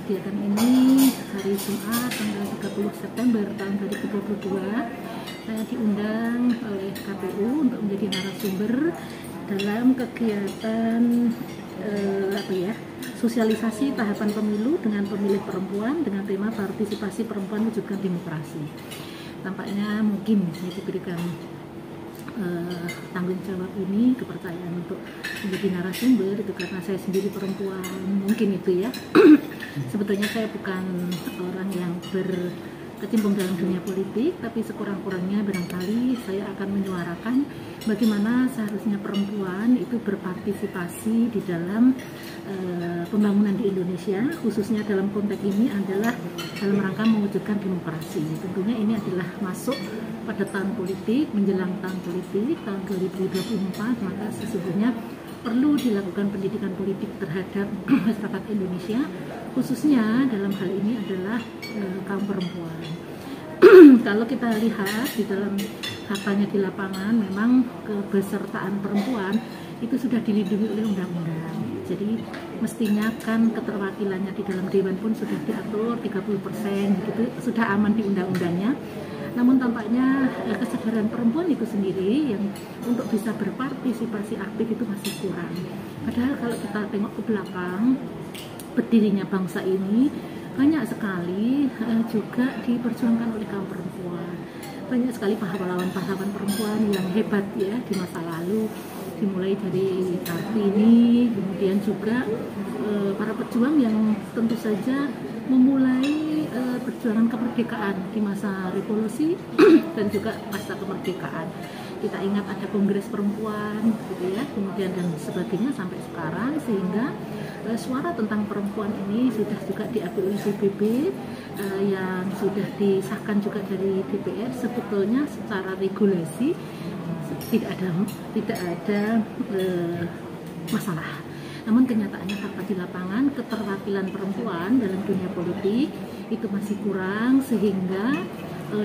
kegiatan ini hari Jumat tanggal 30 September tahun 2022 saya diundang oleh KPU untuk menjadi narasumber dalam kegiatan sosialisasi tahapan pemilu dengan pemilih perempuan dengan tema partisipasi perempuan wujudkan demokrasi. Tampaknya mungkin saya diberikan tanggung jawab ini, kepercayaan untuk menjadi narasumber itu karena saya sendiri perempuan, mungkin itu ya. Sebetulnya saya bukan orang yang berkecimpung dalam dunia politik, tapi sekurang-kurangnya barangkali saya akan menyuarakan bagaimana seharusnya perempuan itu berpartisipasi di dalam pembangunan di Indonesia, khususnya dalam konteks ini adalah dalam rangka mewujudkan demokrasi. Tentunya ini adalah masuk pada tahun politik, menjelang tahun politik, tahun 2024, maka sesungguhnya perlu dilakukan pendidikan politik terhadap masyarakat Indonesia, khususnya dalam hal ini adalah kaum perempuan. Kalau kita lihat di dalam faktanya di lapangan, memang kebesertaan perempuan itu sudah dilindungi oleh undang-undang. Jadi mestinya kan keterwakilannya di dalam dewan pun sudah diatur 30%, gitu, sudah aman di undang-undangnya. Namun tampaknya kesadaran perempuan itu sendiri yang untuk bisa berpartisipasi aktif itu masih kurang. Padahal kalau kita tengok ke belakang, berdirinya bangsa ini banyak sekali juga diperjuangkan oleh kaum perempuan. Banyak sekali pahlawan-pahlawan perempuan yang hebat ya di masa lalu, dimulai dari Kartini, kemudian juga para pejuang yang tentu saja memulai perjuangan kemerdekaan di masa revolusi dan juga pasca kemerdekaan. Kita ingat ada Kongres Perempuan gitu ya, kemudian dan sebagainya sampai sekarang, sehingga suara tentang perempuan ini sudah juga diakui oleh PBB yang sudah disahkan juga dari DPR. Sebetulnya secara regulasi tidak ada masalah. Namun kenyataannya fakta di lapangan, keterwakilan perempuan dalam dunia politik itu masih kurang, sehingga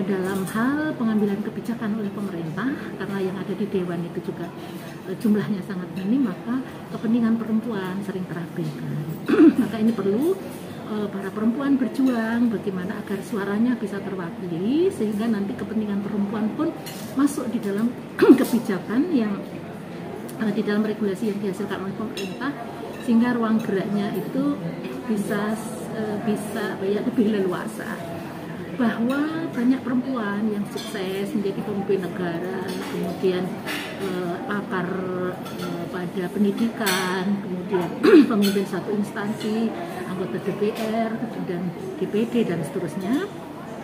dalam hal pengambilan kebijakan oleh pemerintah, karena yang ada di dewan itu juga jumlahnya sangat minim, maka kepentingan perempuan sering terabaikan. Maka ini perlu para perempuan berjuang bagaimana agar suaranya bisa terwakili, sehingga nanti kepentingan perempuan pun masuk di dalam kebijakan yang di dalam regulasi yang dihasilkan oleh pemerintah, sehingga ruang geraknya itu bisa lebih leluasa. Bahwa banyak perempuan yang sukses menjadi pemimpin negara, kemudian pakar pada pendidikan, kemudian pemimpin satu instansi, anggota DPR dan DPD dan seterusnya,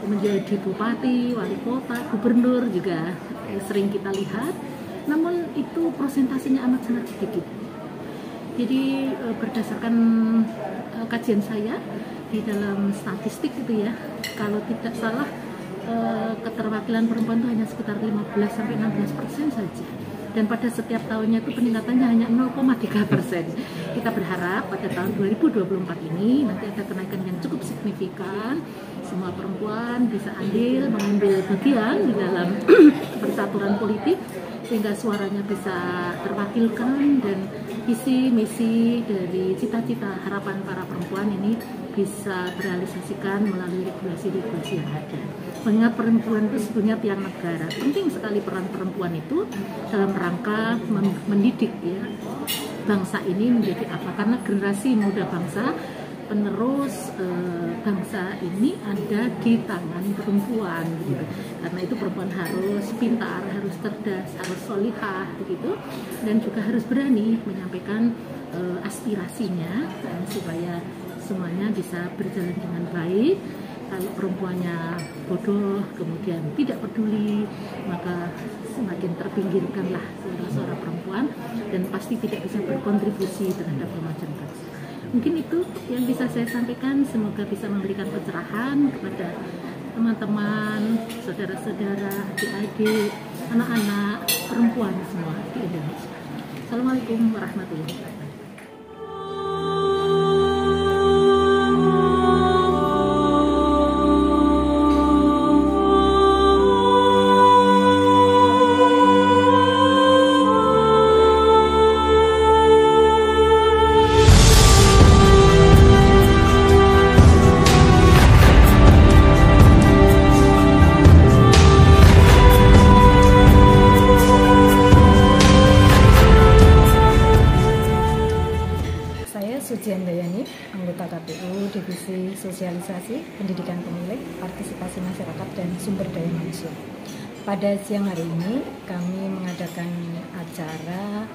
menjadi bupati, wali kota, gubernur juga sering kita lihat. Namun itu persentasenya amat sangat sedikit. Jadi berdasarkan kajian saya di dalam statistik itu ya, kalau tidak salah keterwakilan perempuan itu hanya sekitar 15-16% saja. Dan pada setiap tahunnya itu peningkatannya hanya 0,3%. Kita berharap pada tahun 2024 ini nanti ada kenaikan yang cukup signifikan. Semua perempuan bisa mengambil bagian di dalam percaturan politik, sehingga suaranya bisa terwakilkan dan visi misi dari cita-cita harapan para perempuan ini bisa terrealisasikan melalui regulasi-regulasi yang ada. Mengingat perempuan itu sebenarnya tiang negara, penting sekali peran perempuan itu dalam rangka mendidik ya bangsa ini menjadi apa, karena generasi muda bangsa penerus bangsa ini ada di tangan perempuan gitu. Karena itu perempuan harus pintar, harus cerdas, harus solihah begitu, dan juga harus berani menyampaikan aspirasinya supaya semuanya bisa berjalan dengan baik. Kalau perempuannya bodoh kemudian tidak peduli, maka semakin terpinggirkanlah suara-suara perempuan dan pasti tidak bisa berkontribusi terhadap kemajuan bangsa. Mungkin itu yang bisa saya sampaikan, semoga bisa memberikan pencerahan kepada teman-teman, saudara-saudara, adik-adik, anak-anak, perempuan semua di Indonesia. Assalamualaikum warahmatullahi wabarakatuh. Pada siang hari ini kami mengadakan acara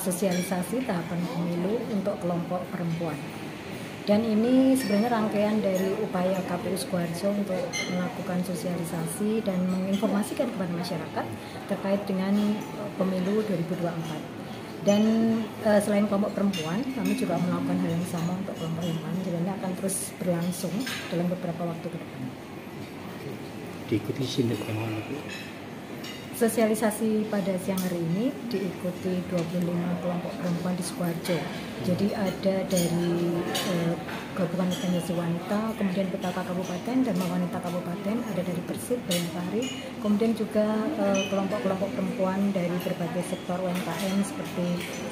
sosialisasi tahapan pemilu untuk kelompok perempuan. Dan ini sebenarnya rangkaian dari upaya KPU Sukoharjo untuk melakukan sosialisasi dan menginformasikan kepada masyarakat terkait dengan pemilu 2024. Dan selain kelompok perempuan, kami juga melakukan hal yang sama untuk kelompok yang lain. Jadi ini akan terus berlangsung dalam beberapa waktu ke depan. Diikuti sini bagaimana? Sosialisasi pada siang hari ini diikuti 25 kelompok perempuan di Sukoharjo. Jadi ada dari gabungan organisasi wanita, kemudian PKK Kabupaten, Dharma Wanita Kabupaten, ada dari Persib, Bayangkari, kemudian juga kelompok-kelompok perempuan dari berbagai sektor UMKM seperti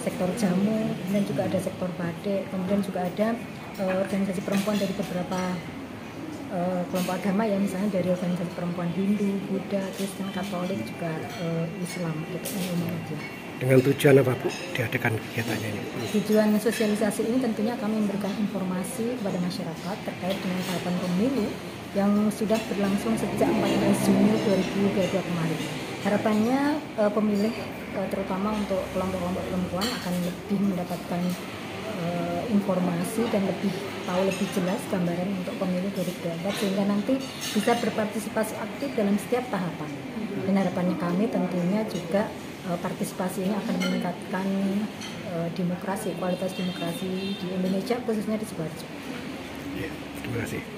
sektor jamu, kemudian juga ada sektor batik, kemudian juga ada organisasi perempuan dari beberapa kelompok agama ya, misalnya dari organisasi perempuan Hindu, Buddha, Kristen, Katolik, juga Islam gitu. Dengan tujuan apa Bu diadakan kegiatannya ini? Tujuan sosialisasi ini tentunya kami memberikan informasi kepada masyarakat terkait dengan tahapan pemilu yang sudah berlangsung sejak 14 Juni 2022 kemarin. Harapannya pemilih terutama untuk kelompok-kelompok perempuan akan lebih mendapatkan informasi dan tahu lebih jelas gambaran untuk pemilu 2024 sehingga nanti bisa berpartisipasi aktif dalam setiap tahapan. Dan harapannya kami tentunya juga partisipasi ini akan meningkatkan demokrasi, kualitas demokrasi di Indonesia khususnya di Sukoharjo. Ya, terima kasih.